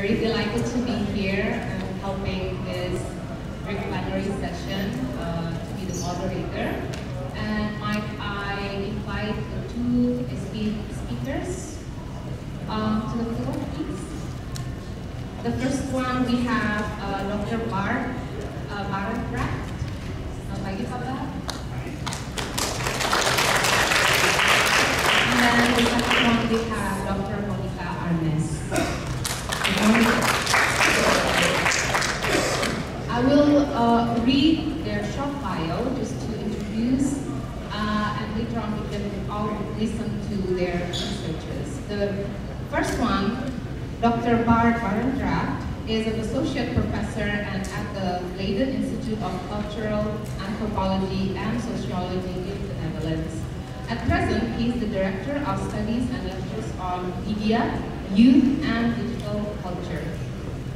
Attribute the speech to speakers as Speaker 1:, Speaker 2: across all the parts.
Speaker 1: very delighted to be here and helping this great plenary session to be the moderator. And might I invite the two speakers to the floor, please. The first one we have Dr. Bart, Barendergt. Selamat pagi, Pak Bart. And then the second one we have Dr. Monica Arnes. I will read their short bio just to introduce, and later on we can all listen to their researches. The first one, Dr. Bart Barendergt, is an associate professor and at the Leiden Institute of Cultural Anthropology and Sociology in the Netherlands. At present, he is the Director of Studies and Lectures on Media, Youth and Digital Culture,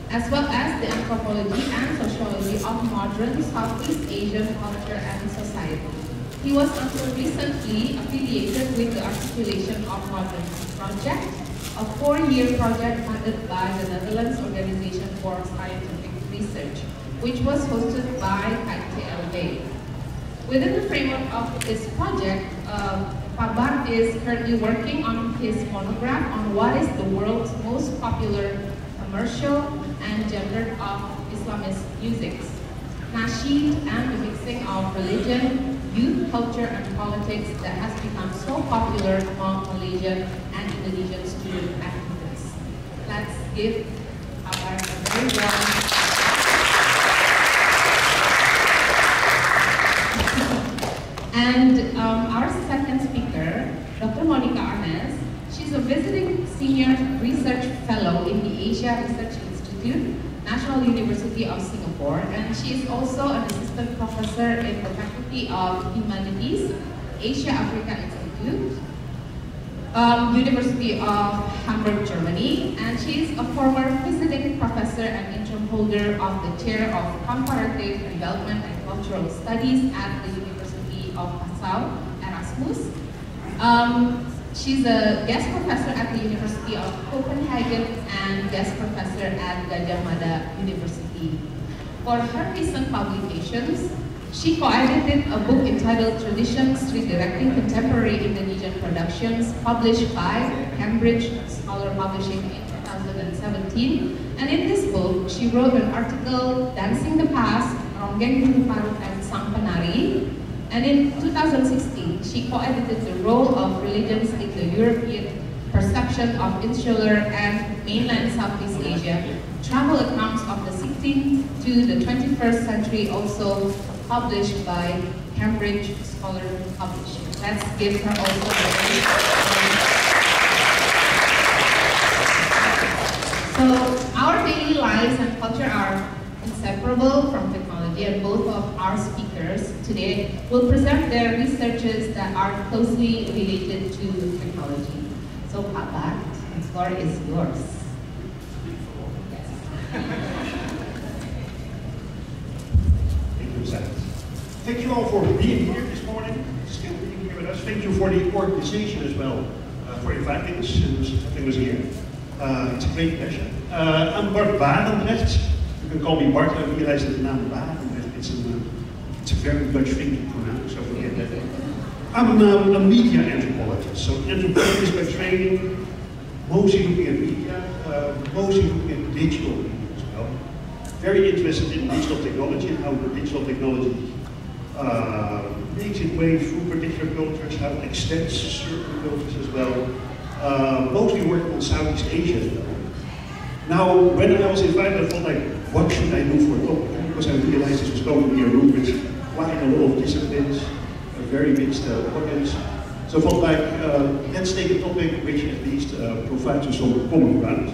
Speaker 1: as well as the Anthropology and Sociology of Modern Southeast Asian Culture and Society. He was until recently affiliated with the Articulation of Modern Project, a 4-year project funded by the Netherlands Organization for Scientific Research, which was hosted by KTLB. Within the framework of this project, Pak Bart is currently working on his monograph on what is the world's most popular commercial and gendered of Islamist music, nasheed, and the mixing of religion, youth, culture, and politics that has become so popular among Malaysian and Indonesian student activists. Let's give Pak Bart a very warm. And our second speaker, Dr. Monica Arnes, she's a visiting senior research fellow in the Asia Research Institute, National University of Singapore, and she is also an assistant professor in the Faculty of Humanities, Asia Africa Institute, University of Hamburg, Germany, and she is a former visiting professor and interim holder of the Chair of Comparative Development and Cultural Studies at the University of Passau, Erasmus. She's a guest professor at the University of Copenhagen and guest professor at Gajah Mada University. For her recent publications, she co-edited a book entitled Traditions Redirecting Contemporary Indonesian Productions, published by Cambridge Scholar Publishing in 2017. And in this book, she wrote an article, Dancing the Past, Ronggeng Bulu Parut and Sang Penari. And in 2016, she co-edited The Role of Religions in the European Perception of Insular and Mainland Southeast Asia, Travel Accounts of the 16th to the 21st Century, also published by Cambridge Scholar Publishing. Let's give her also a very So our daily lives and culture are inseparable from technology, and both of our speakers today will present their researches that are closely related to technology. So Pak Bart, the floor is yours.
Speaker 2: Thank you, Seth. Thank you all for being here this morning, still being here with us. Thank you for the organization as well, for inviting us and having us here. It's a great pleasure. I'm Bart Barendergt. You can call me Bart. I realize that the name Barendergt, it's a very Dutch thing to pronounce, so forget that. I'm a media anthropologist, so anthropologist by training, mostly looking at media, mostly looking at digital media as well. Very interested in digital technology and how the digital technology makes its way through particular cultures, how it extends certain cultures as well. Mostly working on Southeast Asia as well. Now, when I was invited, I thought, like, what should I do for a topic? Because I realized this was going to be a room with quite a lot of disciplines, a very mixed audience. So I thought, like, let's take a topic which at least provides us some common ground.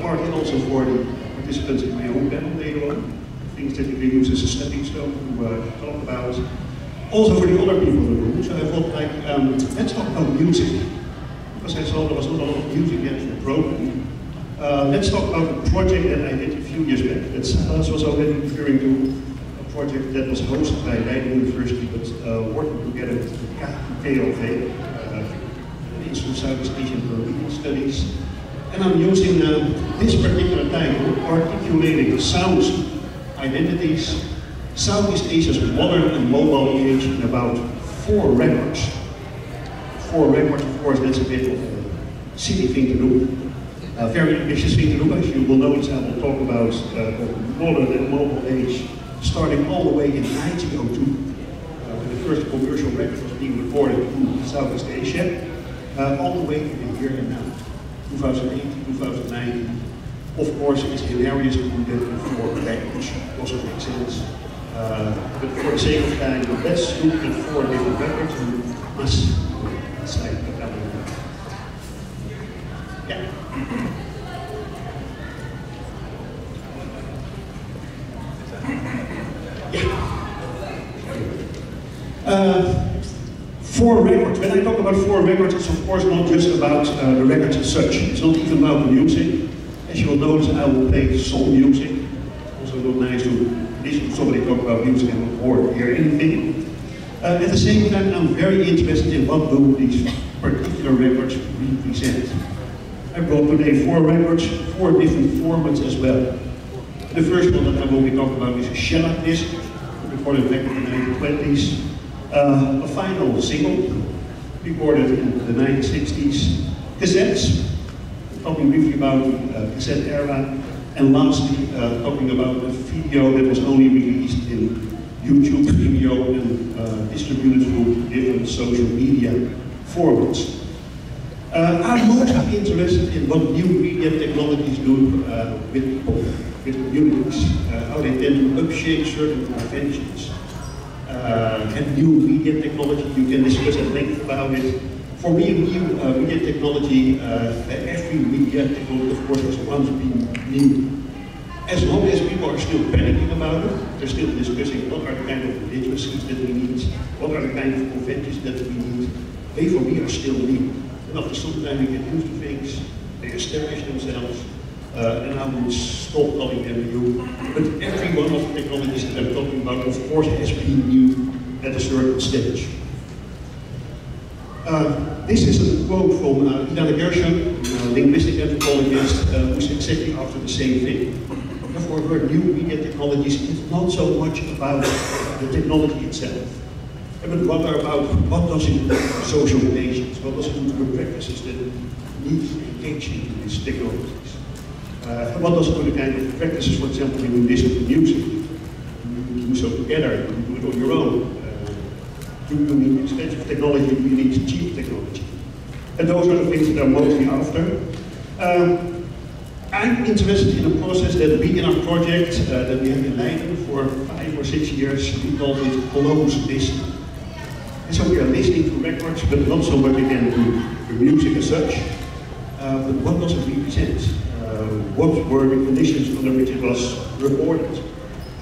Speaker 2: Partly also for the participants in my own panel later on, things that you can use as a stepping stone to talk about. Also for the other people in the room, so I thought, like, let's talk about music. Because I saw there was not a lot of music yet in the program. Let's talk about a project that I did a few years back. That Silas was already referring to, a project that was hosted by Leiden University, but working together with the KTLB, the Institute of Southeast Asian European Studies. And I'm using this particular title, Articulating Sound Identities, Southeast Asia's Modern and Mobile Age in about 4 records. 4 records, of course, that's a bit of a silly thing to do. A very ambitious thing to do, as you will notice. I will talk about the modern and mobile age, starting all the way in 1902, when the first commercial record was being recorded in Southeast Asia, all the way to the here and now, 2008, 2009. Of course, it's hilarious to do that in 4 records, also makes sense. But for the sake of time, let's look at 4 different records and must slide the camera. Yeah. Yeah. 4 records. When I talk about 4 records, it's of course not just about the records as such. It's not even about the music. As you will notice, I will play some music. Also not nice to listen to somebody talk about music and not bored hear anything. At the same time, I'm very interested in what do these particular records represent. I brought today 4 records, 4 different formats as well. The first one that I will be talking about is a shellac disc, recorded back in the 1920s. A final single, recorded in the 1960s. Cassettes, talking briefly about the cassette era. And lastly, talking about a video that was only released in YouTube video and distributed through different social media formats. I'm mostly interested in what new media technologies do with people, with communities, how they tend to upshape certain conventions. And new media technology, you can discuss at length about it. For me, new media technology, every media technology, of course, has once been new. As long as people are still panicking about it, they're still discussing what are the kind of literacies that we need, what are the kind of conventions that we need, they for me are still new. And after some time we get used to things, they establish themselves, and I would stop calling them new. But every one of the technologies that I'm talking about, of course, has been new at a certain stage. This is a quote from Barendergt, a linguistic anthropologist, who's exactly after the same thing. Therefore, her new media technologies is not so much about the technology itself, but rather about what does it do to social relations, what does it do to the practices that need to engage in these technologies. What does it do to the kind of practices, for example, when you listen to music, you do so together, you do it on your own. Do you need expensive technology, do you need cheap technology? And those are the things that I'm mostly after. I'm interested in a process that we in our project, that we have been leading for 5 or 6 years, we call it close listening. And so we are listening to records, but not so much again to the music as such, but what does it represent? What were the conditions under which it was recorded?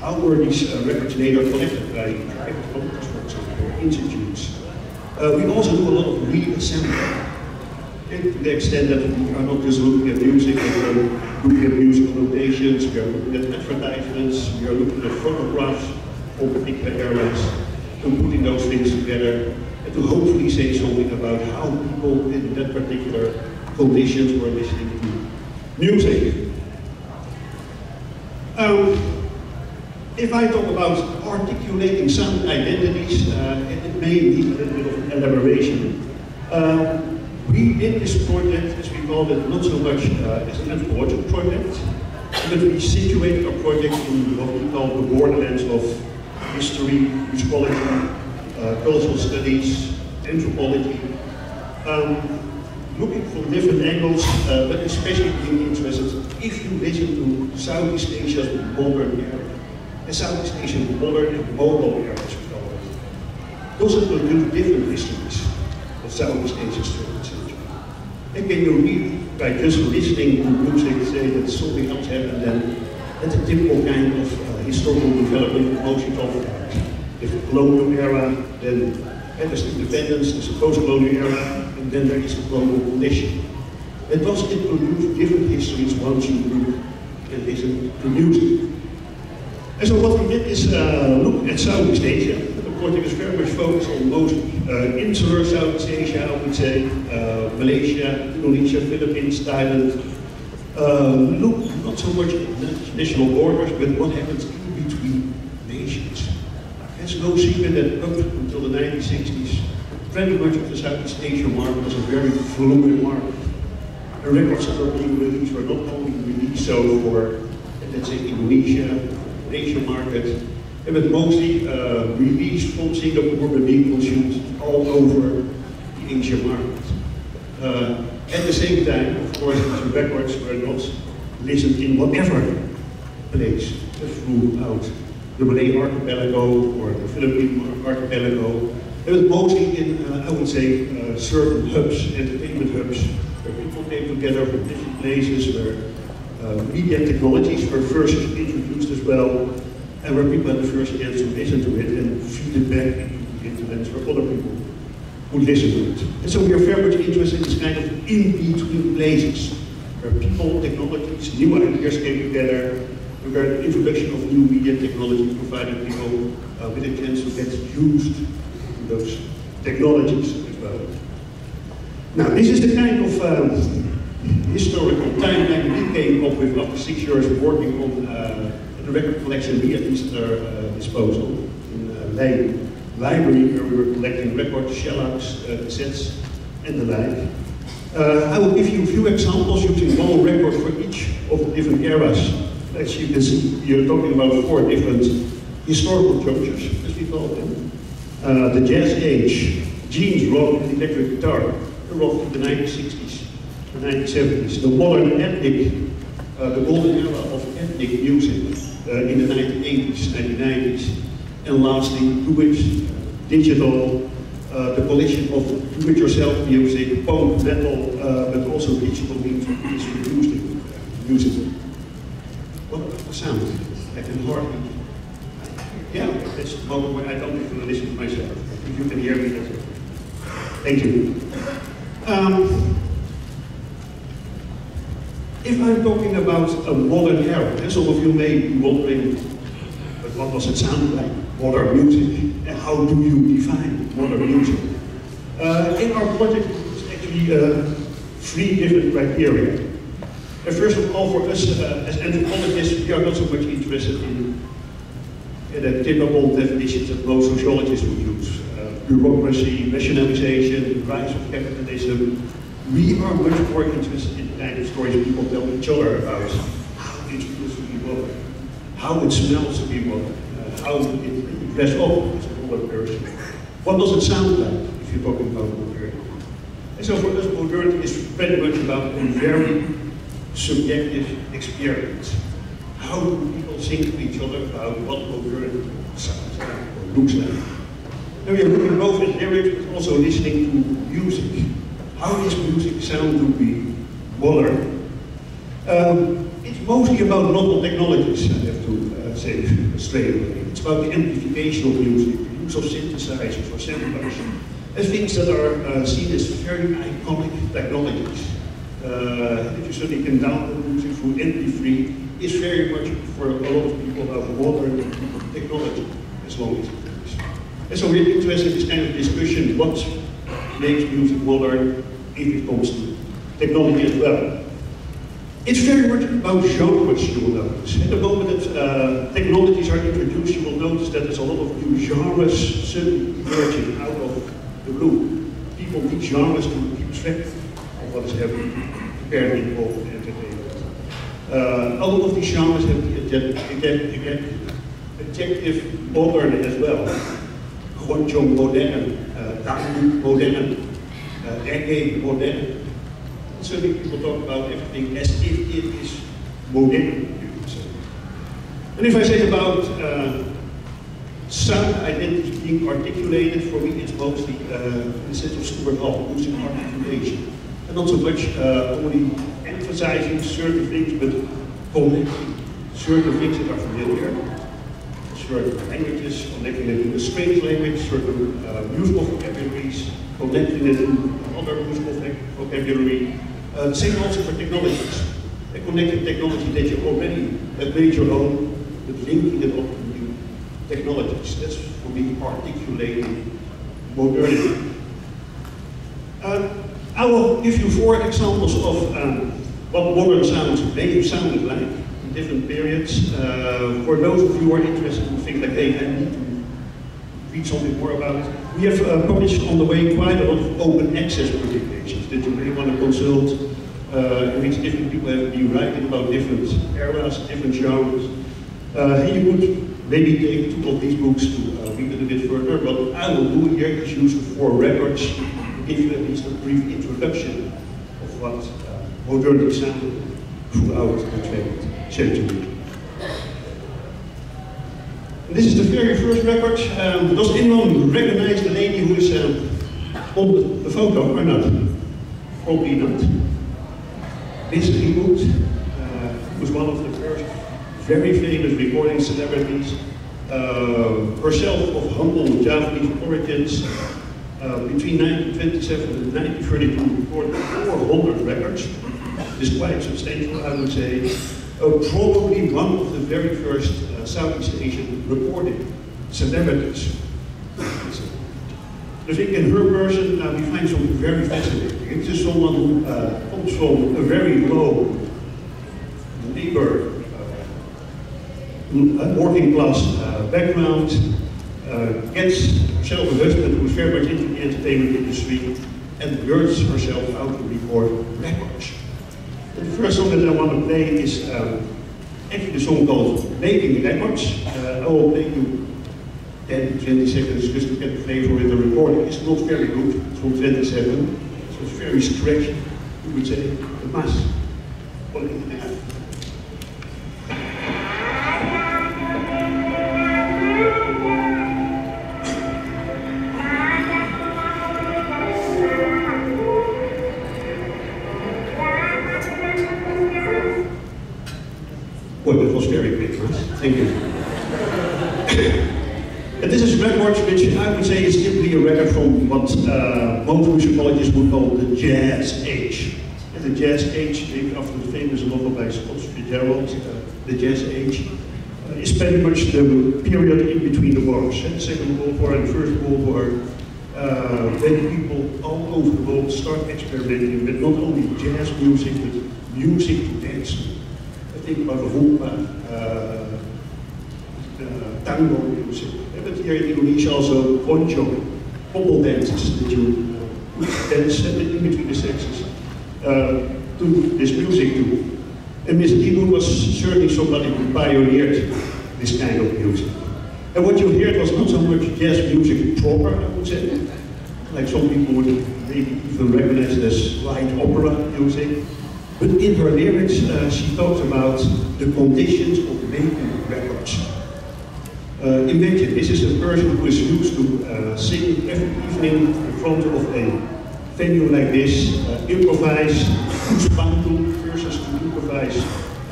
Speaker 2: How were these records later collected by private companies, for example, or institutes? We also do a lot of reassembly. To the extent that we are not just looking at music, we are looking at musical notations, we are looking at advertisements, we are looking at photographs of particular eras, and putting those things together, and to hopefully say something about how people in that particular conditions were listening to music. If I talk about articulating sound identities, it may need a little bit of elaboration. We did this project, as we called it, not so much as an anthropological project, but we situated our project in what we call the borderlands of history, musicology, cultural studies, anthropology, looking from different angles, but especially being interested if you listen to Southeast Asia's modern era, and Southeast Asia's modern and mobile era, as we call it. Those are two different histories of Southeast Asia's 20th century. And can you really, by just listening to music, say that something else happened, then that's a typical kind of historical development we mostly talk about. There's the colonial era, then there's independence, there's the post-colonial era, and then there is the global condition. And thus it produces different histories once you look and listen to music. And so what we did is look at Southeast Asia. The project is very much focused on most insular Southeast Asia, I would say, Malaysia, Indonesia, Philippines, Thailand, look not so much at national borders, but what happens in between nations. It's no secret that up until the 1960s, pretty much of the Southeast Asia market was a very fluid market. The records that were being released were not only released so for, let's say, Indonesia, Asian market, but mostly released from Singapore but being consumed all over the Asian market. At the same time, of course, the records were not listened in whatever place throughout the Malay archipelago or the Philippine archipelago. It was mostly in, I would say, certain hubs, entertainment hubs, where people came together from different places, where media technologies were first introduced as well, and where people had the first chance to listen to it and feed it back into the internet for other people who listen to it. And so we are very much interested in this kind of in-between places, where people, technologies, new ideas came together, where the introduction of new media technology provided people with a chance to get used to those technologies as well. Now, this is the kind of historical timeline we came up with after 6 years working on the record collection we at least at our disposal in Leiden library, where we were collecting records, shell-outs, cassettes, and the like. I will give you a few examples using one record for each of the different eras. As you can see, you're talking about 4 different historical junctures, as we call them. The jazz age, jeans, rock, and electric guitar, the rock in the 1960s, the 1970s. The modern ethnic, the golden era of ethnic music in the 1980s, 1990s. And lastly, do-it, digital, the collection of do-it-yourself music, punk, metal, but also digital means is produced music. What a sound! I can hardly. Yeah, that's the moment where I don't even listen to myself. If you can hear me, that's it. Thank you. If I'm talking about a modern era, some of you may be wondering, but what does it sound like? Modern music, and how do you define modern music? In our project, it's actually 3 different criteria. First of all, for us as anthropologists, we are not so much interested in the typical definitions that most sociologists would use. Bureaucracy, nationalization, rise of capitalism. We are much more interested in the kind of stories people tell each other about how it feels to be modern, how it smells to be modern, how it dress up as a modern person. What does it sound like if you're talking about modernity? And so for us, modernity is very much about a very subjective experience. How do people think to each other about what modernity sounds like or looks like? And we are looking both at lyrics but also listening to music. How does music sound to be modern? It's mostly about novel technologies, I have to say straight away. It's about the amplification of music, the use of synthesizers or samplers, and things that are seen as very iconic technologies. If you certainly can download music through MP3, it's very much for a lot of people about modern technology, as long as it is. And so we're interested in this kind of discussion, what makes music modern if it comes to technology as well. It's very much about genres, you will notice. At the moment that technologies are introduced, you will notice that there's a lot of new genres suddenly emerging out of the blue. People need genres to keep track of what is happening, prepared people and entertainment. A lot of these genres have the adjective modern as well. Gonjong modern, dangdut modern, reggae modern. Certainly people talk about everything as if it is modern, you could say. And if I say about sound identity being articulated, for me it's mostly in the sense of Stuart Hall, using articulation. And not so much only emphasizing certain things, but connecting certain things that are familiar, certain languages, connecting it to a strange language, certain musical vocabularies, connecting it to other musical vocabulary. The same also for technologies. A connected technology that you already have made your own, but linking it up to new technologies. That's for me articulating modernity. I will give you 4 examples of what modern sounds may have sounded like in different periods. For those of you who are interested in things like, hey, I need to read something more about it, we have published on the way quite a lot of open access publications that you may want to consult, in which different people have been writing about different eras, different genres. You could maybe take two of these books to read it a bit further, but I will do here is use the 4 records to give you at least a brief introduction of what modernity sounded throughout the 20th century. And this is the very first record. Does anyone recognize the lady who is on the photo or not? Probably not. Miss Reboot was one of the first very famous recording celebrities, herself of humble Javanese origins. Between 1927 and 1932 recorded 400 records. This is quite substantial, I would say. Probably one of the very first Southeast Asian recording celebrities. I think in her person we find something very fascinating. It is someone who comes from a very low labor, working class background, gets herself a husband who is very much into the entertainment industry, and learns herself how to record records. And the first song that I want to play is actually the song called Making Records. I will play you 10 to 20 seconds just to get the flavor with the recording. It's not very good, it's from 27, so it's very stretched, you would say, the mass. Well, that was very quick, right? Thank you. And this is records which I would say is typically a record from what most musicologists would call the jazz age. And the jazz age, named after the famous novel by Scott Fitzgerald, the jazz age, is pretty much the period in between the wars. The Second World War and the First World War, when people all over the world start experimenting with not only jazz music, but music to dance to. Think about rumba, tango music. But here in Indonesia also poncho, poppel dances that you dance in between the sexes to this music too. And Miss Ibu was certainly somebody who pioneered this kind of music. And what you heard was not so much jazz music proper, I would say, like some people would maybe even recognize it as light opera music. But in her lyrics, she talks about the conditions of making records. Imagine, this is a person who is used to sing every evening in front of a venue like this, improvise, use pantu versus to improvise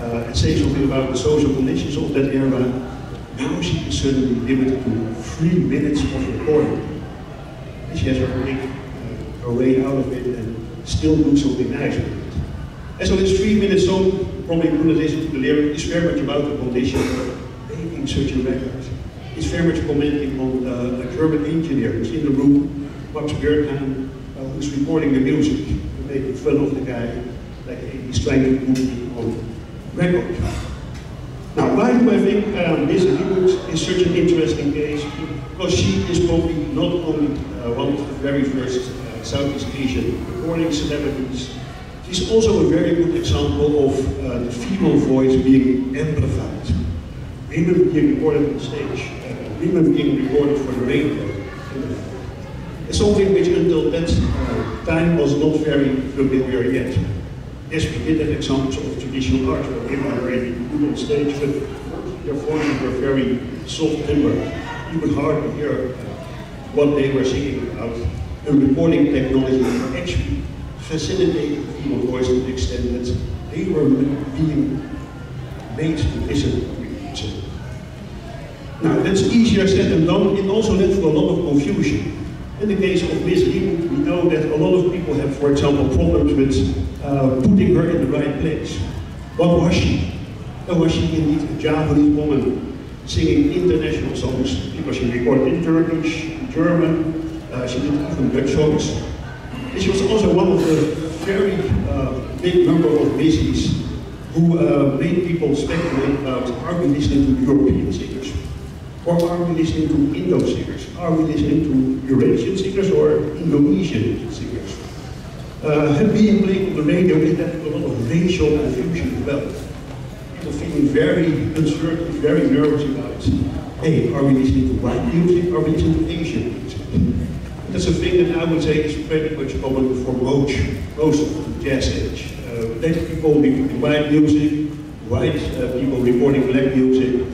Speaker 2: and say something about the social conditions of that era. Now she is suddenly limited to 3 minutes of recording. And she has her way out of it and still do something nice with it. And so this 3-minute song, probably when you listen to the lyric, is very much about the condition of making such a record. It's very much commenting on a German engineer who's in the room, Max Bergman, who's recording the music, making fun of the guy, like he's trying to put it on record. Now, why do I think Miss Reboot is such an interesting case? Because she is probably not only one of the very first Southeast Asian recording celebrities, she's also a very good example of the female voice being amplified. Women being recorded on stage, women being recorded for the radio. It's something which until that time was not very familiar yet. Yes, we did have examples of traditional art where women were really good on stage, but their voices were very soft timbre. You could hardly hear what they were singing about. And recording technology actually facilitated the female voice to the extent that they were being made to listen to music. Now, that's easier said than done. It also led to a lot of confusion. In the case of Miss Reboot, we know that a lot of people have, for example, problems with putting her in the right place. What was she? Was she indeed a Javanese woman singing international songs? Because she recorded in Turkish, in German, she did even Dutch songs. And she was also one of the very big number of misses who made people speculate about, are we listening to European singers? Or are we listening to Indo singers? Are we listening to Eurasian singers or Indonesian singers? Being played on the radio, it led to a lot of racial confusion as well. People feeling very uncertain, very nervous about, hey, are we listening to white music? Are we listening to Asian music? That's a thing that I would say is pretty much common for most of the jazz age. Black people recording white music, white people recording black music.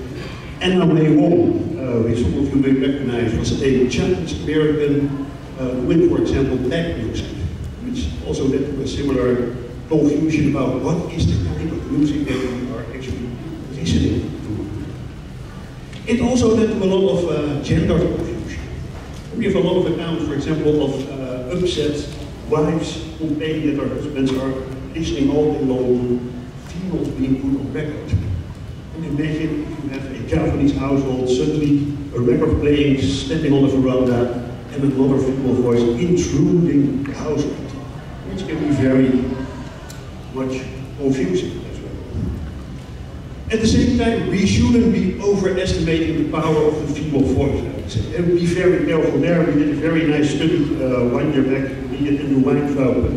Speaker 2: And May Wong, which some of you may recognize, was a Chinese-American with, for example, black music, which also led to a similar confusion about what is the kind of music that we are actually listening to. It also led to a lot of gender confusion. We have a lot of accounts, for example, of upset wives complaining that their husbands are listening all day long to females being put on record. And imagine if you have a Japanese household, suddenly a record playing, standing on the veranda, and another female voice intruding the household, which can be very much confusing as well. At the same time, we shouldn't be overestimating the power of the female voice, I would say. And be very careful there. We did a very nice study 1 year back, me and Andrew Weintraub, a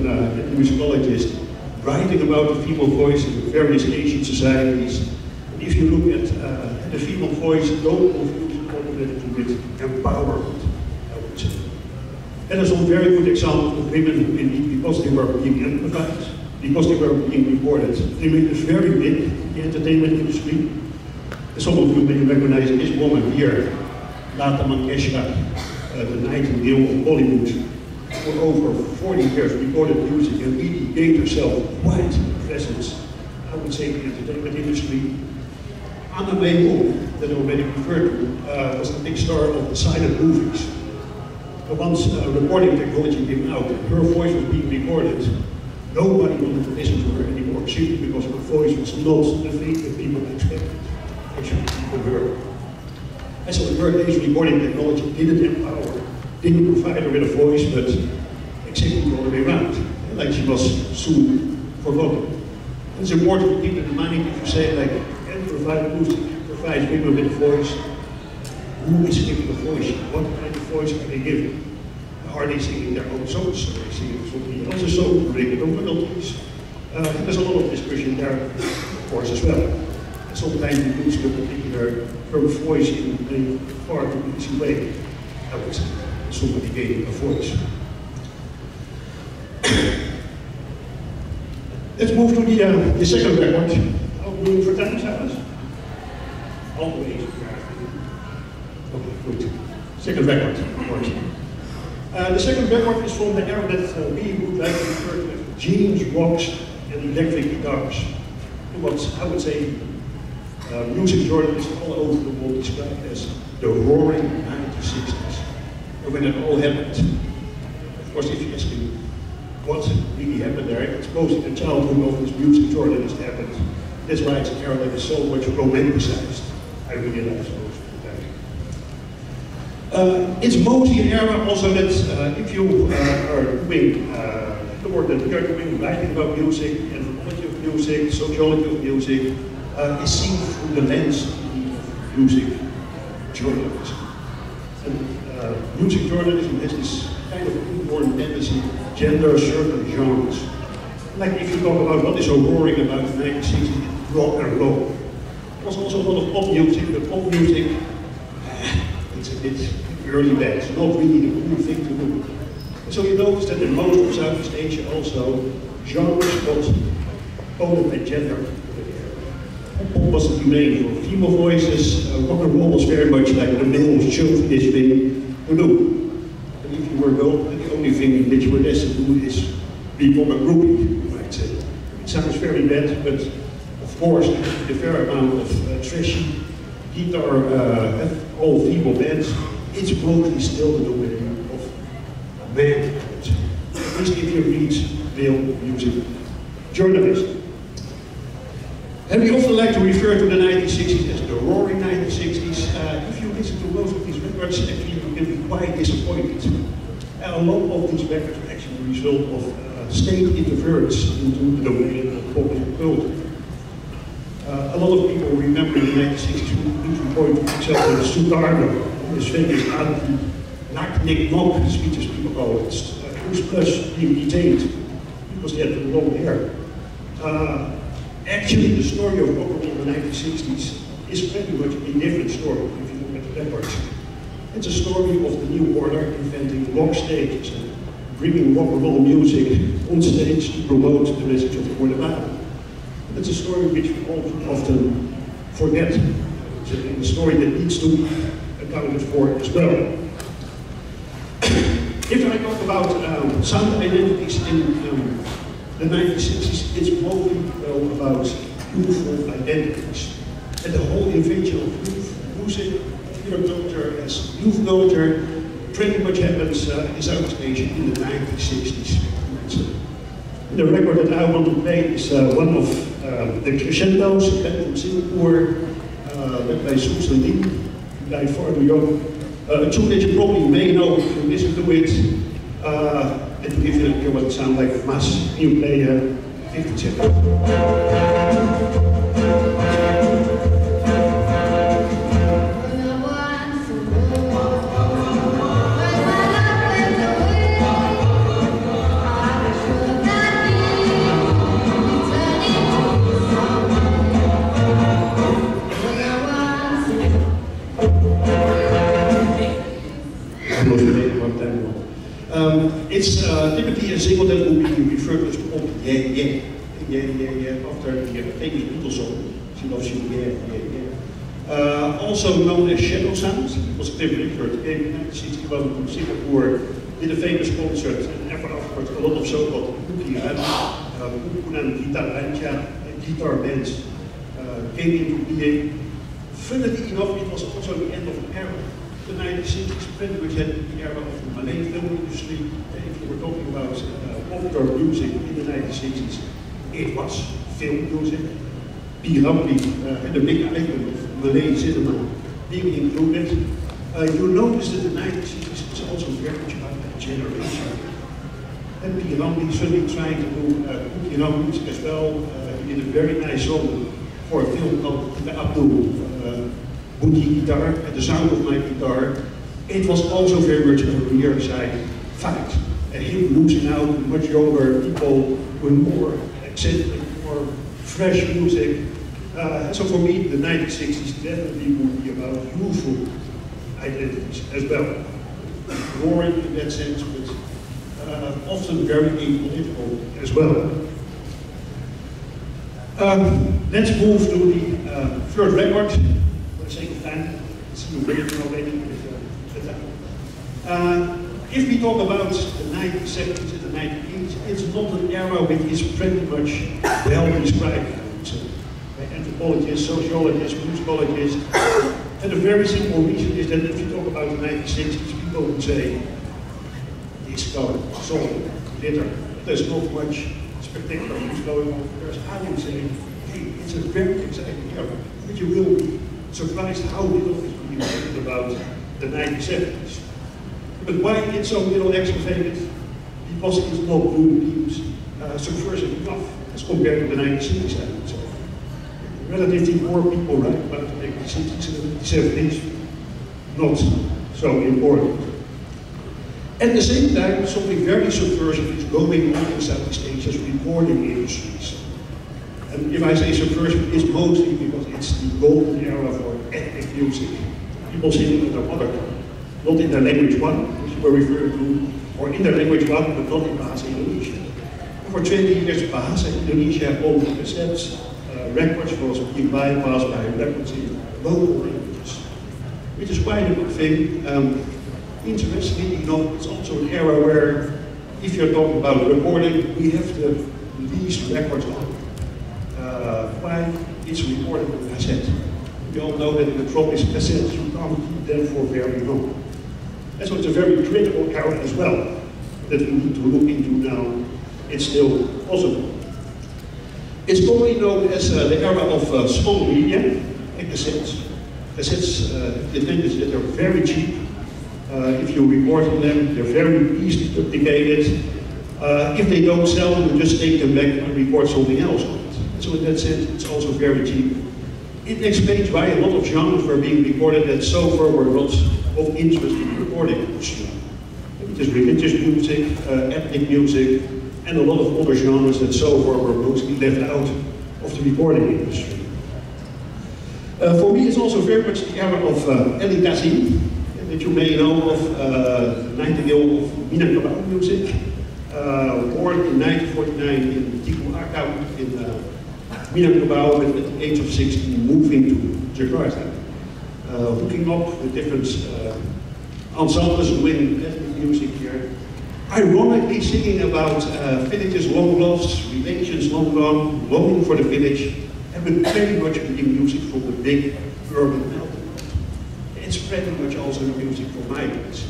Speaker 2: musicologist, writing about the female voice in various Asian societies. And if you look at the female voice, don't confuse it automatically with empowerment, I would say. And there's some very good examples of women who indeed, because they were being amplified, because they were being recorded, they made us very big in the entertainment industry. And some of you may recognize this woman here, Lata Mangeshkar, the Nightingale of Bollywood. For over 40 years recorded music and really gave herself quite a presence, I would say, in the entertainment industry. May Wong, that I already referred to, was a big star of the silent movies. But once recording technology came out, her voice was being recorded. Nobody wanted to listen to her anymore, simply because her voice was not the thing that people expected. Actually, people heard. And so in her days, recording technology didn't empower, didn't provide her with a voice, but exactly the other way around. Like she was soon forgotten. And it's important to keep in mind if you say, like, and provide music, provide people with a voice. Who is giving a voice? What kind of voice are they giving? Are they singing their own songs? Are they singing something else? A song to bring it melodies? There's a lot of discussion there, of course, as well. And sometimes we lose the particular her voice in a far too easy way, I would say. Somebody gave a voice. Let's move to the second record. How are we doing for time, Silas? Always. Okay, good. Second record, of course. The second record is from the era that we would like to refer to as James rocks and electric guitars. What I would say music journalists all over the world describe as the roaring 1960s. And when it all happened, of course, if you ask me what really happened there, it's mostly the childhood of this music journalist happened. That's why it's an era that is so much romanticized, I realize most of the time. It's mostly an era also that if you are doing the work that we are doing, writing about music, anthropology of music, sociology of music, is seen through the lens of music journalism. And music journalism has this kind of inborn tendency to gender certain genres. Like if you talk about what is so roaring about the 1960s, rock and roll. There was also a lot of pop music, but pop music, it's a bit early back. It's not really the cool thing to do. And so you notice that in most of Southeast Asia also, genres got coded by gender. Pop was the domain for female voices, rock and roll was very much like the male chauvinist thing to do. And if you were a girl, the only thing that you were destined to do is become a groupie, you might say. It sounds very bad, but of course, the fair amount of trashy guitar, all female bands, it's mostly still the domain of men, at least if you read male music journalism. And we often like to refer to the 1960s as the roaring 1960s. If you listen to most of these records, actually you can be quite disappointed. A lot of these records are actually the result of state interference into the domain of popular culture. A lot of people remember in the 1960s who point to example Sukarno, his famous knock-nick-knock speeches people call it, who's plus being detained because he had the long hair. Actually, the story of rock and roll in the 1960s is pretty much a different story if you look at the records. It's a story of the new order inventing rock stages and bringing rock and roll music on stage to promote the message of the Word of God. It's a story which we all too often forget. It's a story that needs to be accounted for as well. If I talk about sound identities in the 1960s, it's mostly about youthful identities. And the whole invention of youth music, pure culture as youth culture, pretty much happens in Southeast Asia in the 1960s. The record that I want to play is one of the Crescendos, a band from Singapore, led by Susan Lee, who died far too young. A tune that you probably may know if you listen to it. And to give you an idea what it sounds like, Mas, you play 50 seconds. It's typically a single that will be referred to as pop, yeah, yeah, yeah, yeah, yeah, after the famous Beatles song, She Loves You, yeah, yeah, yeah. Also known as Shadow Sound, it was a Tim Rickard, came in 1961 from Singapore, did a famous concert, and ever afterwards a lot of so-called guitar bands came into being. Funnily enough, it was also the end of an era. The 1960s pretty much had the era of the Malay film industry. If you were talking about popular music in the 1960s, it was film music. Piramli and the big icon of Malay cinema being included. You notice that the 1960s was also very much about that generation. And Piramli certainly trying to do music as well. He did a very nice song for a film called The Abdul. Boogie guitar and the sound of my guitar. It was also very much a rear side fact. And him losing out much younger people with more eccentric, more fresh music. So for me, the 1960s definitely would be about youthful identities as well. Roaring in that sense, but often very apolitical as well. Let's move to the third record. Sake of time, see you later already with the time. If we talk about the 1970s and the 1980s, it's not an era which is pretty much well described, I would say, by anthropologists, sociologists, musicologists. And the very simple reason is that if you talk about the 1960s, people would say, disco, soul, glitter. There's not much spectacular things going on. Whereas I would say, hey, it's a very exciting era, but you will be surprised how little is being written about the 1970s. But why it's so little excavated? Because it's not deemed subversive enough as compared to the 1960s, I would say. Relatively more people write about the 1960s and the 70s, not so important. At the same time, something very subversive is going on in Southeast Asia's recording industries. And if I say subversive, it's mostly because it's the golden era for ethnic music. People singing in their mother tongue, not in their language one, which you were referring to, or in their language one, but not in Bahasa Indonesia. And for 20 years, Bahasa Indonesia owned cassettes, records was being bypassed by records in local languages, which is quite a good thing. Interestingly, it's also an era where, if you're talking about recording, we have the least records on. Why? It's recorded on cassette. We all know that in the tropics cassettes, you can't keep them for very long. And so it's a very critical era as well that we need to look into now. It's still possible. It's commonly known as the era of small media and cassettes. Cassettes, the advantage is that they're very cheap. If you record on them, they're very easily duplicated. If they don't sell, you just take them back and record something else on it. And so in that sense, it's also very cheap. It explains why a lot of genres were being recorded that so far were not of interest in the recording industry. It is religious music, ethnic music, and a lot of other genres that so far were mostly left out of the recording industry. For me, it's also very much the era of Elie Kazim, that you may know of, the nightingale of Minangkabau music. Born in 1949 in Tikuakau in Minangkabau, and at the age of 16 moving to Jakarta. Hooking up with different ensembles and winning ethnic music here. Ironically singing about villages long lost, relations long gone, longing for the village, and with very much being music from the big urban melting pot. It's pretty much also the music for migrants.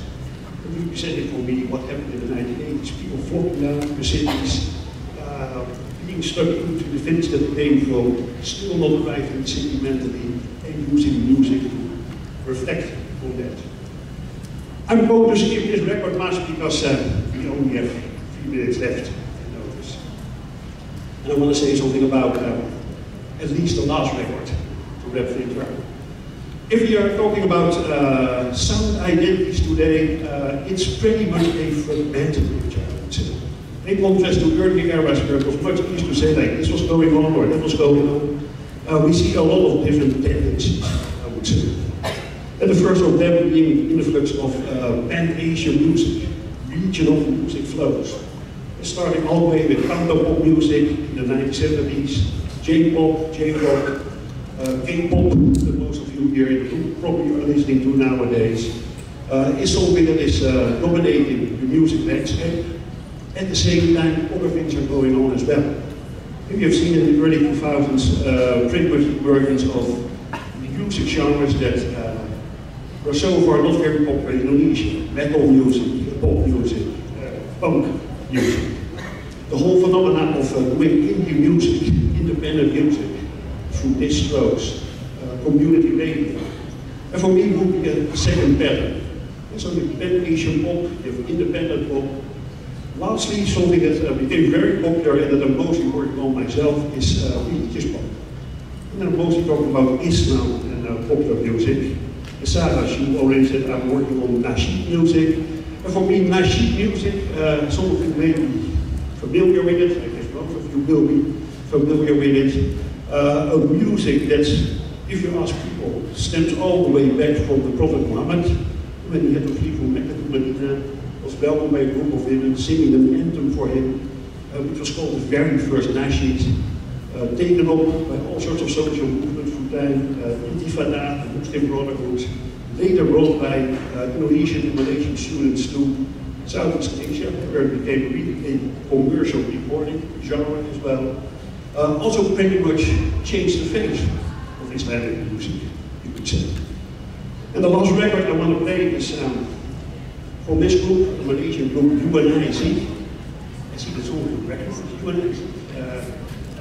Speaker 2: It represented for me what happened in the 1980s, people flocking down to the cities, being stuck into the village that they came from, still not arriving in the city mentally, and using music to reflect on that. I'm going to skip this record much because we only have 3 minutes left to notice. And I want to say something about at least the last record to wrap things up. If you are talking about sound identities today, it's pretty much a fragmented picture, I would say. In contrast to early eras where it was much easier to say like this was going on or that was going on, we see a lot of different tendencies, I would say. And the first of them being the influx of Pan-Asian music, regional music flows. Starting all the way with counterpop music in the 1970s, J-pop, J-rock, K-pop, that most of you here probably are listening to nowadays, is something that is dominating the music landscape. At the same time, other things are going on as well. Maybe you've seen in the early 2000s pretty much the emergence of music genres that were so far not very popular in Indonesia. Metal music, pop music, punk music. The whole phenomenon of doing indie music, independent music, through distros, community radio. And for me, it would be a second pattern. And so the Pan-Asian pop, you have independent pop. Lastly, something that became very popular and that I'm mostly working on myself is religious pop. And I'm mostly talking about Islam and popular music. Sarah, she already said I'm working on nasheed music. And for me, nasheed music, some of you may be familiar with it, I guess most of you will be familiar with it. A music that, if you ask people, stems all the way back from the Prophet Muhammad, when he had to flee from Mecca to Medina, was welcomed by a group of women singing an anthem for him, which was called the very first nasheed, taken up by all sorts of social movements through time, Intifada, the Muslim Brotherhood, later brought by Indonesian and Malaysian students to Southeast Asia, where it became really a commercial recording genre as well. Also pretty much changed the face of Islamic music, you could say. And the last record I want to play is from this group, the Malaysian group Humanities. I see that's all the record for Humanities.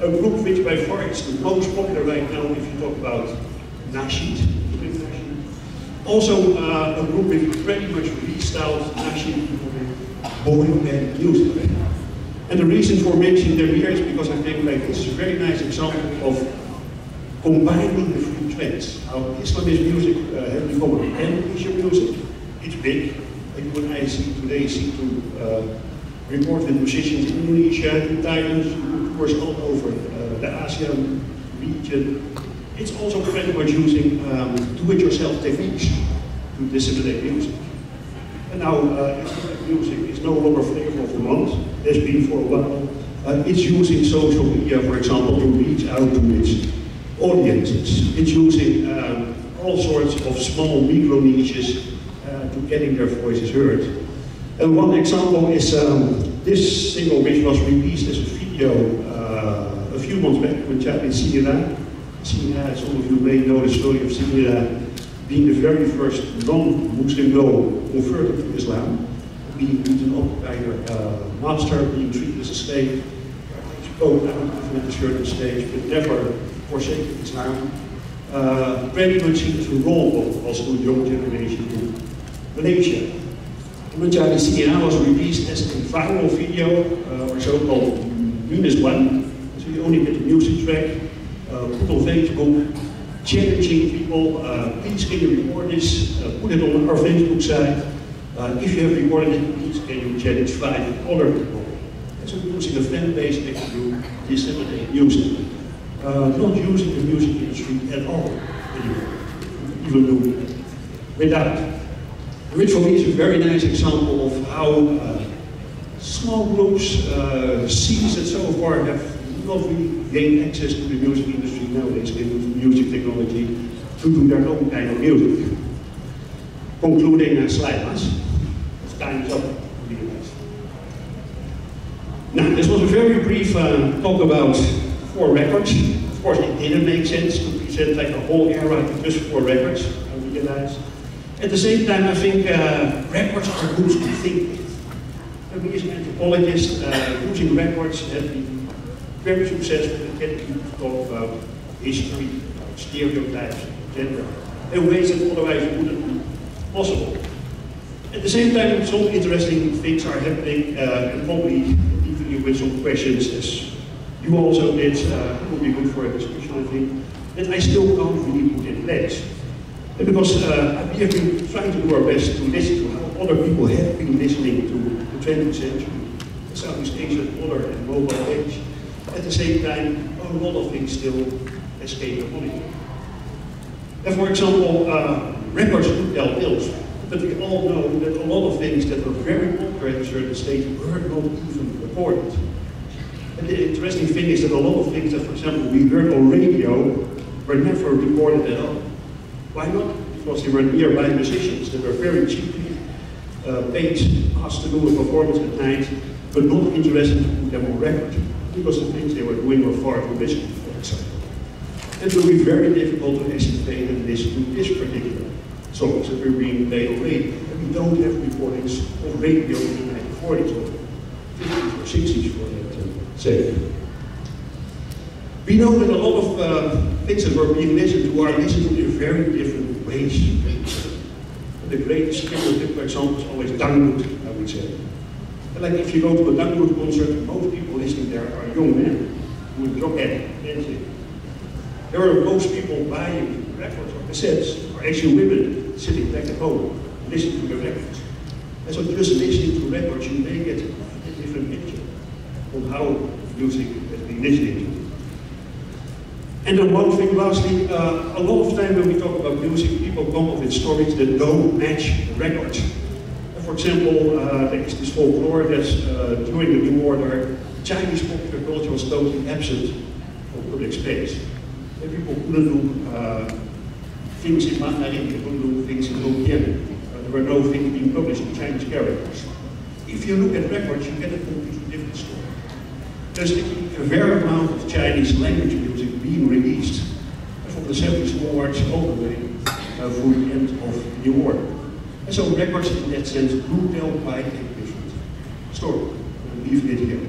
Speaker 2: A group which by far is the most popular right now if you talk about nasheed. Also a group which pretty much restyled nasheed boy band music. And the reason for mentioning them here is because I think like this is a very nice example of combining the three trends. How Islamist music has become a Pan-Asian music. It's big. And you and I see today to report with musicians in Indonesia, in Thailand, of course all over the ASEAN region. It's also pretty much using do-it-yourself techniques to disseminate music. And now Islamic music is no longer flavor of the month, has been for a while. It's using social media, for example, to reach out to its audiences. It's using all sorts of small micro niches to getting their voices heard. And one example is this single which was released as a video a few months back with Chabin Sira. Sira, some of you may know the story of Sira being the very first non-Muslim girl converted to Islam, being beaten up by her master, being treated as a slave, spoke out at a certain stage, but never forsaken Islam. Pretty much seems to role model also to the young generation in Malaysia. Humanities was released as a viral video, or so-called -1. So you only get the music track, put on Facebook, challenging people, please can you record this, put it on our Facebook site. If you have recorded it, please can you challenge 5 other people. And so using a fan base to disseminate music. Not using the music industry at all anymore, even do it without. Which for me is a very nice example of how small groups, scenes that so far have not really gained access to the music industry nowadays. They use music technology to do their own kind of music. Concluding slide, time is up. Now, this was a very brief talk about 4 records. Of course, it didn't make sense to present like a whole era with just 4 records, I realize. At the same time, I think records are good to think with. Me as an anthropologist, using records has been very successful in getting people to talk about history, about stereotypes, gender, in ways that otherwise wouldn't be possible. At the same time, some interesting things are happening, and probably leaving you with some questions, as you also did. It would be good for a discussion, I think, that I still can't really put in place. And because we have been trying to do our best to listen to how other people have been listening to the 20th century, Southeast Asia, modern and mobile age. At the same time, a lot of things still escape the money. And for example, records do tell tales, but we all know that a lot of things that were very popular at a certain stage were not even recorded. And the interesting thing is that a lot of things that, for example, we heard on radio were never recorded at all. Why not? Because they were nearby musicians that were very cheaply paid, asked to do a performance at night, but not interested to put them on record, because the things they were doing were far too risky, for example. It will be very difficult to estimate and listen to this particular songs that were being played on radio. And we don't have recordings of radio in the 1940s or 50s or 60s for that sake. We know that a lot of things that were being listened to are listened to in very different ways. And the greatest stereotype, for example, is always dangdut, I would say. And like if you go to a dangdut concert, most people listening there are young men who would rock at dancing. There are most people buying records or cassettes, or actually women sitting back at home, listening to the records. And so just listening to records, you may get a different picture of how music has been listening to. And then one thing lastly, a lot of time when we talk about music, people come up with stories that don't match the records. For example, there is this folklore that during the New Order, Chinese popular culture was totally absent from public space. And people couldn't do things in Mandarin, they couldn't do things in Hokkien. There were no things being published in Chinese characters. If you look at records, you get a completely different story. There's a very amount of Chinese language music being released from the 70s onwards all the way through the end of the New Order. And so records in that sense do tell quite a different story. We'll leave it here.